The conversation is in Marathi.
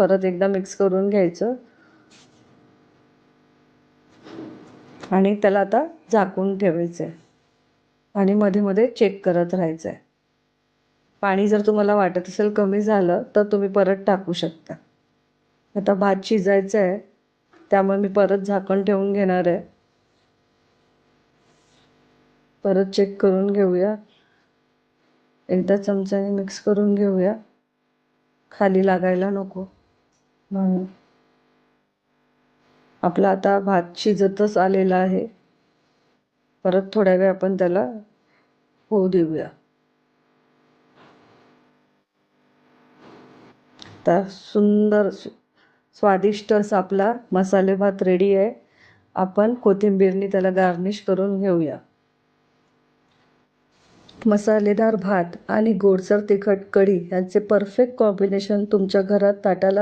परत एकदा मिक्स करून घ्यायचं आणि त्याला आता झाकून ठेवायचं आहे आणि मध्ये मध्ये चेक करत राहायचं आहे. पाणी जर तुम्हाला वाटत असेल कमी झालं तर तुम्ही परत टाकू शकता. आता भात शिजायचा आहे त्यामुळे मी परत झाकण ठेवून घेणार आहे. परत चेक करून घेऊया. एकदा चमच्याने मिक्स करून घेऊया, खाली लागायला नको म्हणून. आपला आता भात शिजतच आलेला आहे. परत थोड्या वेळ आपण त्याला होऊ देऊया. आता सुंदर स्वादिष्ट असा आपला मसाले भात रेडी आहे. आपण कोथिंबीरनी त्याला गार्निश करून घेऊया. मसालेदार भात आणि गोडसर तिखट कढी यांचे परफेक्ट कॉम्बिनेशन तुमच्या घरात ताटाला